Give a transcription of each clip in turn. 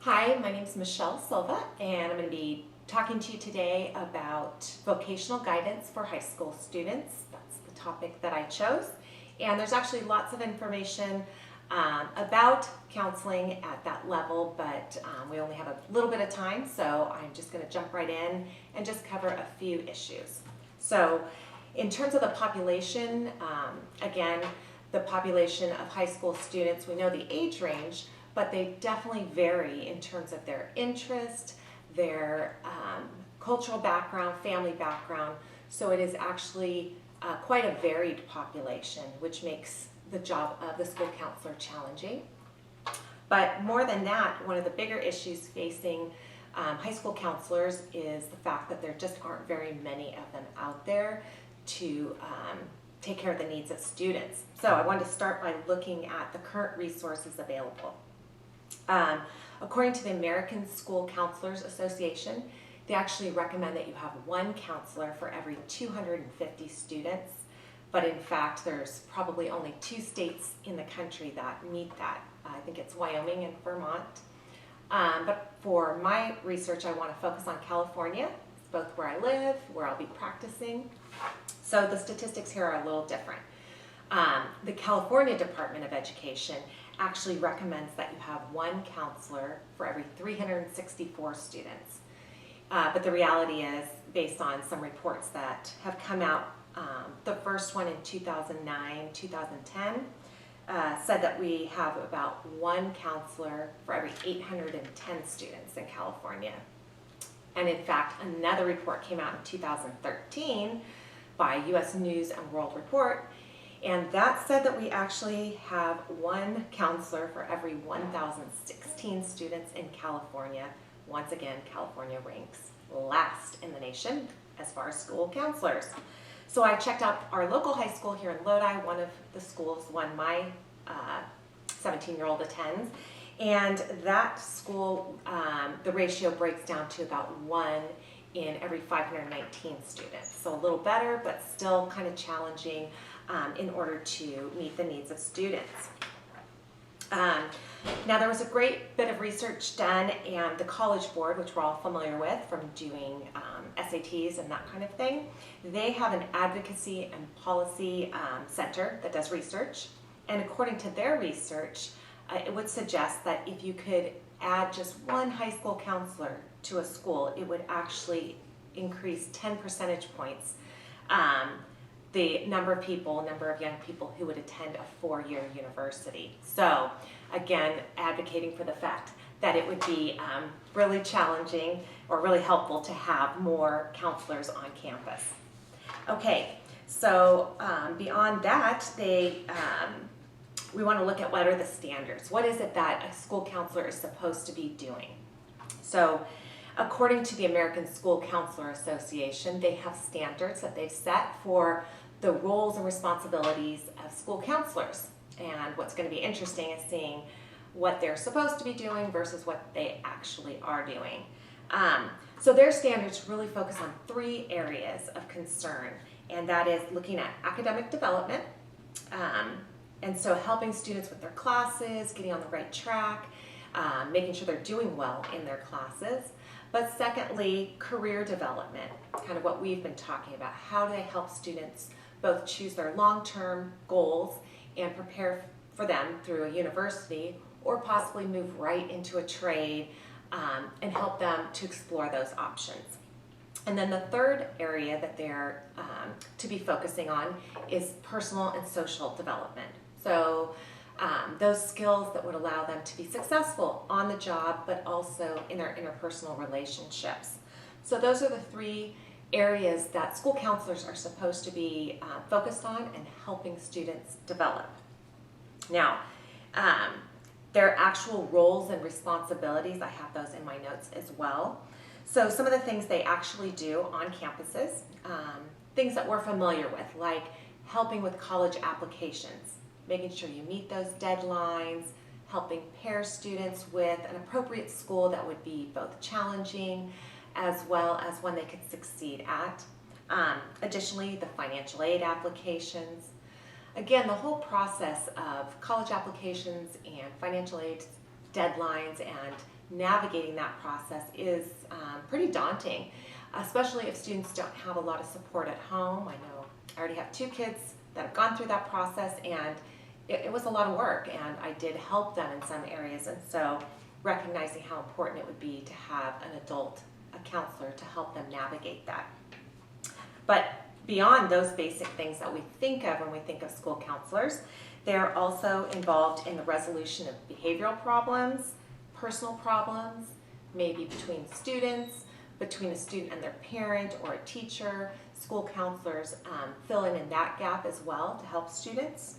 Hi, my name is Michelle Silva, and I'm going to be talking to you today about vocational guidance for high school students. That's the topic that I chose. And there's actually lots of information about counseling at that level, but we only have a little bit of time, so I'm just going to jump right in and just cover a few issues. So in terms of the population, again, the population of high school students, we know the age range, but they definitely vary in terms of their interest, their cultural background, family background. So it is actually quite a varied population, which makes the job of the school counselor challenging. But more than that, one of the bigger issues facing high school counselors is the fact that there just aren't very many of them out there to take care of the needs of students. So I wanted to start by looking at the current resources available. According to the American School Counselors Association, they actually recommend that you have one counselor for every 250 students, but in fact there's probably only 2 states in the country that meet that. I think it's Wyoming and Vermont. But for my research, I want to focus on California. It's both where I live, where I'll be practicing. So the statistics here are a little different. The California Department of Education actually recommends that you have one counselor for every 364 students. But the reality is, based on some reports that have come out, the first one in 2009, 2010, said that we have about one counselor for every 810 students in California. And in fact, another report came out in 2013 by U.S. News and World Report, and that said that we actually have one counselor for every 1,016 students in California. Once again, California ranks last in the nation as far as school counselors. So I checked out our local high school here in Lodi, one of the schools, one my 17-year-old attends, and that school, the ratio breaks down to about 1 in every 519 students. So a little better, but still kind of challenging in order to meet the needs of students. Now there was a great bit of research done, and the College Board, which we're all familiar with from doing SATs and that kind of thing, they have an advocacy and policy center that does research, and according to their research, it would suggest that if you could add just one high school counselor to a school, it would actually increase 10 percentage points the number of young people who would attend a 4-year university. So again, advocating for the fact that it would be really challenging or really helpful to have more counselors on campus. Okay, so beyond that, we want to look at what are the standards. What is it that a school counselor is supposed to be doing? So according to the American School Counselor Association, they have standards that they've set for the roles and responsibilities of school counselors. And what's going to be interesting is seeing what they're supposed to be doing versus what they actually are doing. So their standards really focus on 3 areas of concern, and that is looking at academic development, and so helping students with their classes, getting on the right track, making sure they're doing well in their classes. But secondly, career development, kind of what we've been talking about. How do they help students both choose their long-term goals and prepare for them through a university, or possibly move right into a trade and help them to explore those options. And then the third area that they're to be focusing on is personal and social development. So those skills that would allow them to be successful on the job, but also in their interpersonal relationships. So those are the 3 areas that school counselors are supposed to be focused on and helping students develop. Now, their actual roles and responsibilities, I have those in my notes as well. So some of the things they actually do on campuses, things that we're familiar with, like helping with college applications, making sure you meet those deadlines, helping pair students with an appropriate school that would be both challenging as well as one they could succeed at. Additionally, the financial aid applications. Again, the whole process of college applications and financial aid deadlines and navigating that process is pretty daunting, especially if students don't have a lot of support at home. I know I already have 2 kids that have gone through that process, and it was a lot of work, and I did help them in some areas, and so recognizing how important it would be to have an adult, a counselor, to help them navigate that. But beyond those basic things that we think of when we think of school counselors, they're also involved in the resolution of behavioral problems, personal problems, maybe between students, between a student and their parent or a teacher. School counselors fill in that gap as well to help students.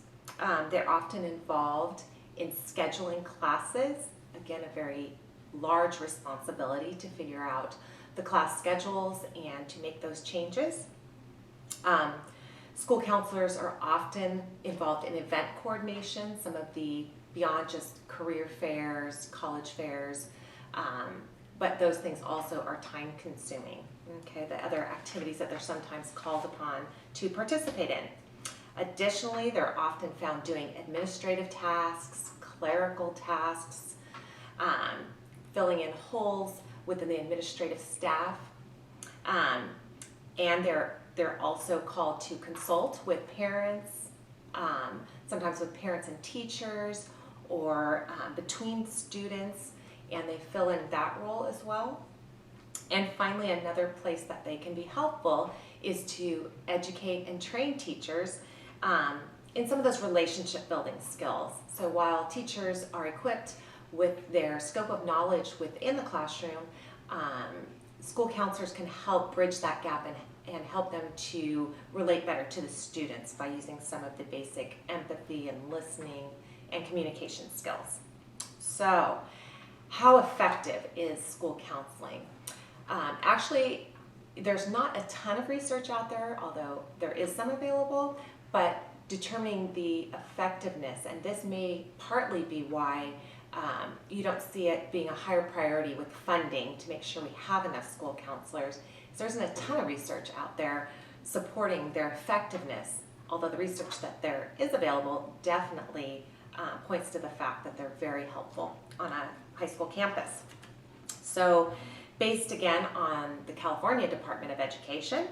They're often involved in scheduling classes. Again, a very large responsibility to figure out the class schedules and to make those changes. School counselors are often involved in event coordination, some of the beyond just career fairs, college fairs, but those things also are time consuming. Okay, the other activities that they're sometimes called upon to participate in. Additionally, they're often found doing administrative tasks, clerical tasks, filling in holes within the administrative staff, and they're also called to consult with parents, sometimes with parents and teachers, or between students, and they fill in that role as well. And finally, another place that they can be helpful is to educate and train teachers in some of those relationship building skills. So while teachers are equipped with their scope of knowledge within the classroom, school counselors can help bridge that gap and help them to relate better to the students by using some of the basic empathy and listening and communication skills. So, how effective is school counseling? Actually, there's not a ton of research out there, although there is some available, but determining the effectiveness, and this may partly be why you don't see it being a higher priority with funding to make sure we have enough school counselors. There isn't a ton of research out there supporting their effectiveness, although the research that there is available definitely points to the fact that they're very helpful on a high school campus. So, based again on the California Department of Education,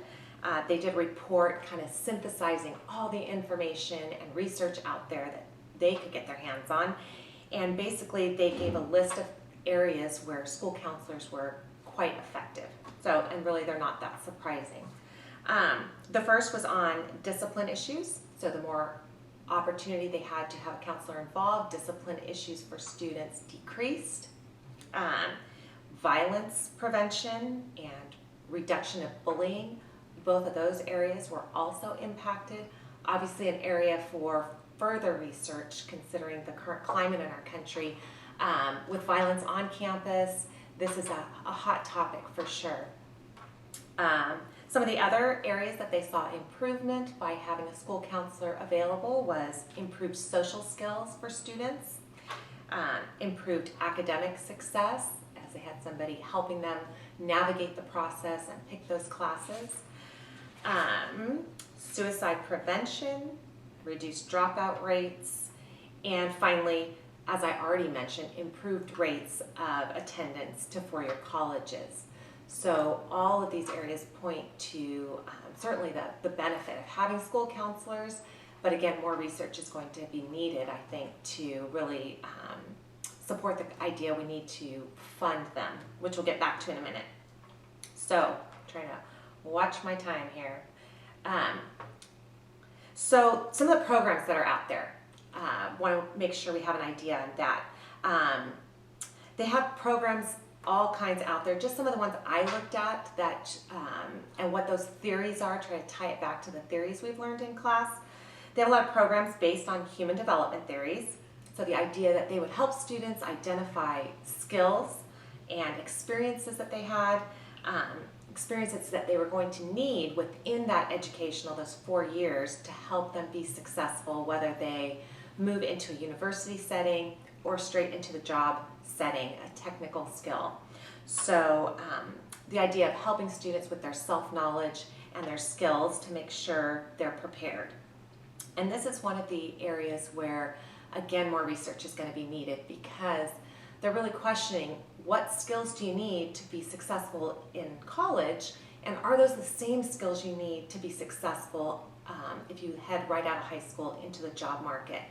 they did a report kind of synthesizing all the information and research out there that they could get their hands on. And basically, they gave a list of areas where school counselors were quite effective. So, and really, they're not that surprising. The first was on discipline issues. So, the more opportunity they had to have a counselor involved, discipline issues for students decreased. Violence prevention and reduction of bullying, both of those areas were also impacted. Obviously, an area for further research, considering the current climate in our country. With violence on campus, this is a hot topic for sure. Some of the other areas that they saw improvement by having a school counselor available was improved social skills for students, improved academic success, as they had somebody helping them navigate the process and pick those classes, suicide prevention, reduced dropout rates, and finally, as I already mentioned, improved rates of attendance to four-year colleges. So all of these areas point to certainly the benefit of having school counselors, but again, more research is going to be needed, I think, to really support the idea we need to fund them, which we'll get back to in a minute. So, I'm trying to watch my time here. So some of the programs that are out there, want to make sure we have an idea on that. They have programs, all kinds out there. Just some of the ones I looked at that, and what those theories are, try to tie it back to the theories we've learned in class. They have a lot of programs based on human development theories. So the idea that they would help students identify skills and experiences that they had, experiences that they were going to need within that educational, those 4 years, to help them be successful, whether they move into a university setting or straight into the job setting, a technical skill. So the idea of helping students with their self-knowledge and their skills to make sure they're prepared. And this is one of the areas where, again, more research is going to be needed, because they're really questioning, what skills do you need to be successful in college, and are those the same skills you need to be successful if you head right out of high school into the job market?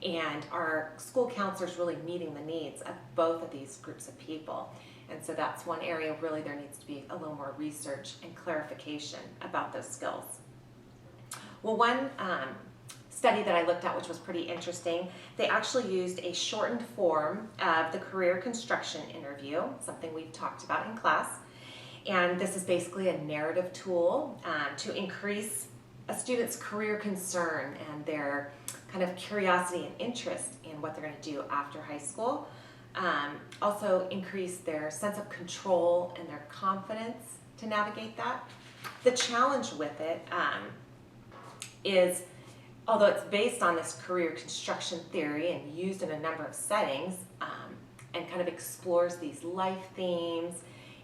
And are school counselors really meeting the needs of both of these groups of people? And so that's one area really there needs to be a little more research and clarification about those skills. Well, one study that I looked at, which was pretty interesting, they actually used a shortened form of the career construction interview, something we've talked about in class. And this is basically a narrative tool to increase a student's career concern and their kind of curiosity and interest in what they're going to do after high school. Also increase their sense of control and their confidence to navigate that. The challenge with it is, although it's based on this career construction theory and used in a number of settings, and kind of explores these life themes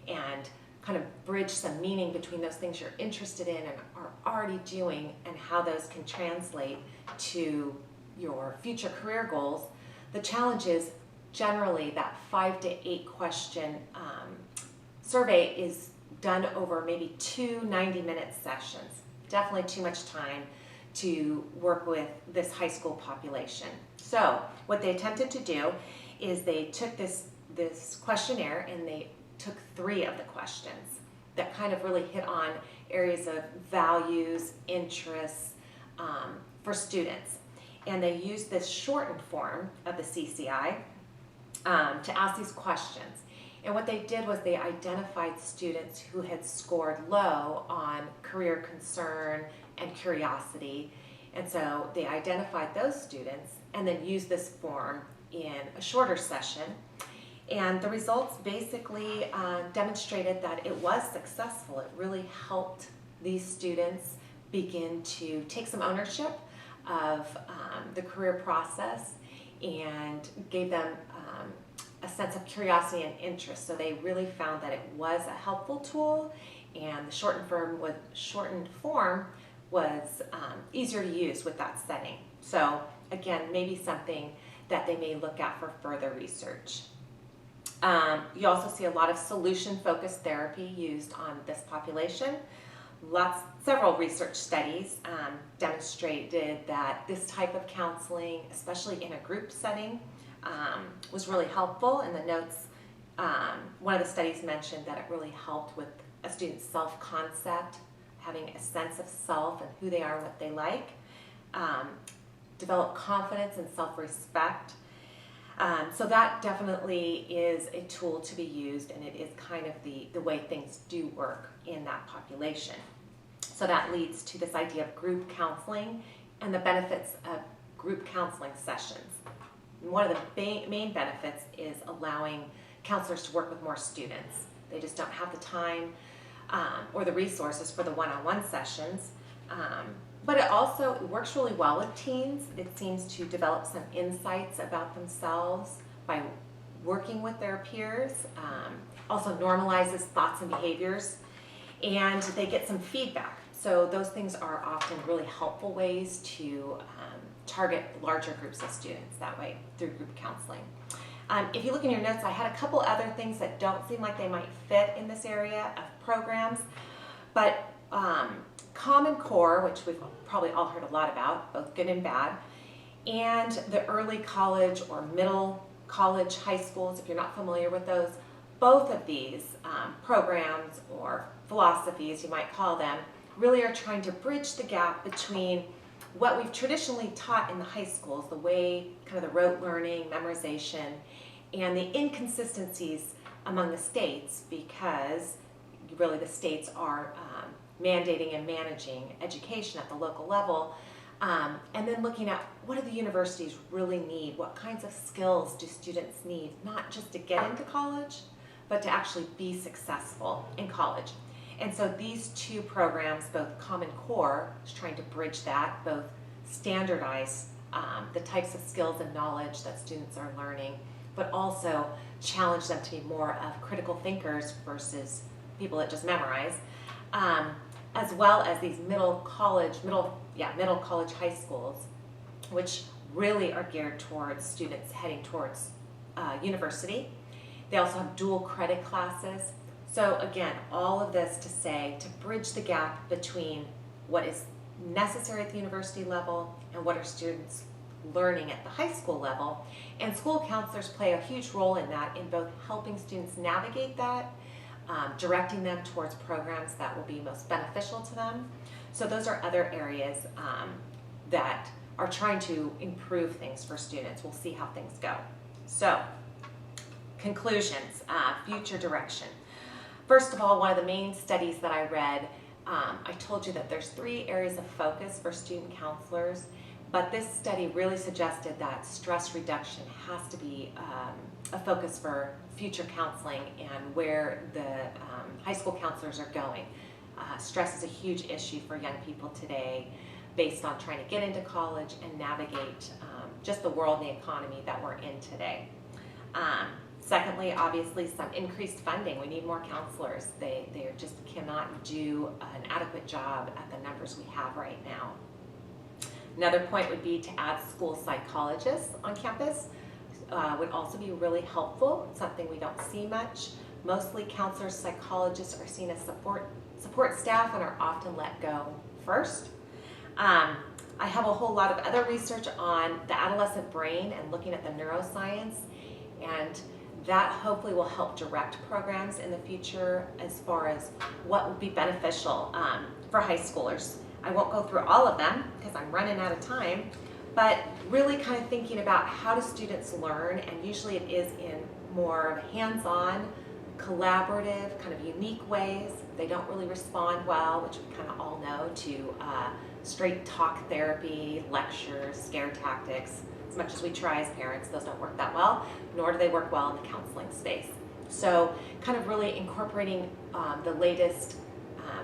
and kind of bridge some meaning between those things you're interested in and are already doing and how those can translate to your future career goals. The challenge is generally that 5 to 8 question survey is done over maybe 2 90-minute sessions. Definitely too much time to work with this high school population. So what they attempted to do is they took this questionnaire and they took 3 of the questions that kind of really hit on areas of values, interests for students. And they used this shortened form of the CCI to ask these questions. And what they did was they identified students who had scored low on career concern and curiosity. And so they identified those students and then used this form in a shorter session. And the results basically demonstrated that it was successful. It really helped these students begin to take some ownership of the career process and gave them a sense of curiosity and interest. So they really found that it was a helpful tool, and the shortened form was easier to use with that setting. So again, maybe something that they may look at for further research. You also see a lot of solution-focused therapy used on this population. Several research studies demonstrated that this type of counseling, especially in a group setting, was really helpful. In the notes, one of the studies mentioned that it really helped with a student's self-concept, having a sense of self and who they are and what they like, develop confidence and self-respect. So that definitely is a tool to be used, and it is kind of the way things do work in that population. So that leads to this idea of group counseling and the benefits of group counseling sessions. And one of the main benefits is allowing counselors to work with more students. They just don't have the time or the resources for the one-on-one sessions. But it works really well with teens. It seems to develop some insights about themselves by working with their peers. Also normalizes thoughts and behaviors, and they get some feedback. So those things are often really helpful ways to target larger groups of students that way through group counseling. If you look in your notes, I had a couple other things that don't seem like they might fit in this area of programs, but Common Core, which we've probably all heard a lot about, both good and bad, and the early college or middle college high schools, if you're not familiar with those, both of these programs or philosophies, you might call them, really are trying to bridge the gap between what we've traditionally taught in the high schools, the way kind of the rote learning, memorization, and the inconsistencies among the states, because really the states are mandating and managing education at the local level, and then looking at what do the universities really need, what kinds of skills do students need, not just to get into college, but to actually be successful in college. And so these two programs, both Common Core is trying to bridge that, both standardize the types of skills and knowledge that students are learning, but also challenge them to be more of critical thinkers versus people that just memorize, as well as these middle college high schools, which really are geared towards students heading towards university. They also have dual credit classes. So again, all of this to say, to bridge the gap between what is necessary at the university level and what are students learning at the high school level. And school counselors play a huge role in that, in both helping students navigate that, directing them towards programs that will be most beneficial to them. So those are other areas that are trying to improve things for students. We'll see how things go. So, conclusions, future direction. First of all, one of the main studies that I read, I told you that there's 3 areas of focus for student counselors, but this study really suggested that stress reduction has to be a focus for future counseling and where the high school counselors are going. Stress is a huge issue for young people today based on trying to get into college and navigate just the world and the economy that we're in today. Secondly, obviously, some increased funding. We need more counselors. They just cannot do an adequate job at the numbers we have right now. Another point would be to add school psychologists on campus. Would also be really helpful, something we don't see much. Mostly counselors, psychologists are seen as support staff and are often let go first. I have a whole lot of other research on the adolescent brain and looking at the neuroscience, and that hopefully will help direct programs in the future as far as what would be beneficial for high schoolers. I won't go through all of them because I'm running out of time, but really kind of thinking about how do students learn, and usually it is in more hands-on, collaborative, kind of unique ways. They don't really respond well, which we kind of all know, to straight talk therapy, lectures, scare tactics. As much as we try as parents, those don't work that well, nor do they work well in the counseling space. So kind of really incorporating the latest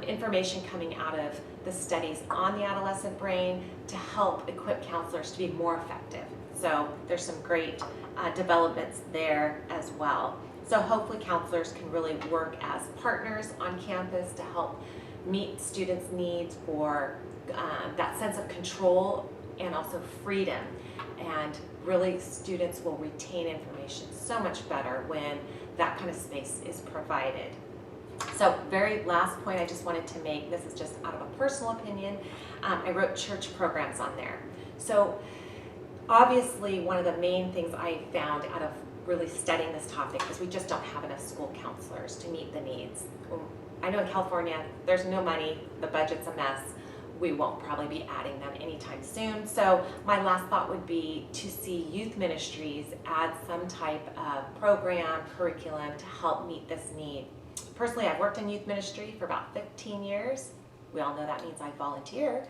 information coming out of the studies on the adolescent brain to help equip counselors to be more effective. So there's some great developments there as well. So hopefully counselors can really work as partners on campus to help meet students' needs for that sense of control and also freedom. And really students will retain information so much better when that kind of space is provided. So very last point I just wanted to make, this is just out of a personal opinion, I wrote church programs on there. So obviously one of the main things I found out of really studying this topic is we just don't have enough school counselors to meet the needs. I know in California there's no money, the budget's a mess. We won't probably be adding them anytime soon. So my last thought would be to see youth ministries add some type of program, curriculum to help meet this need. Personally, I've worked in youth ministry for about 15 years. We all know that means I volunteer.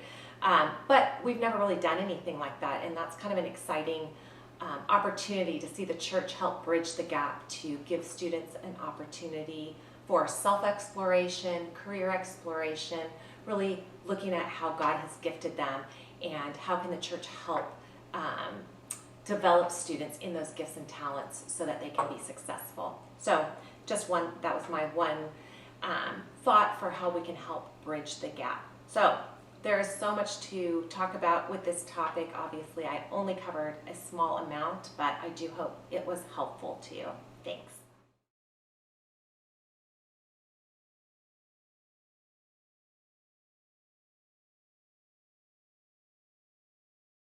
But we've never really done anything like that, and that's kind of an exciting opportunity to see the church help bridge the gap to give students an opportunity for self-exploration, career exploration, really looking at how God has gifted them and how can the church help develop students in those gifts and talents so that they can be successful. So just that was my one thought for how we can help bridge the gap. So there is so much to talk about with this topic. Obviously, I only covered a small amount, but I do hope it was helpful to you. Thanks.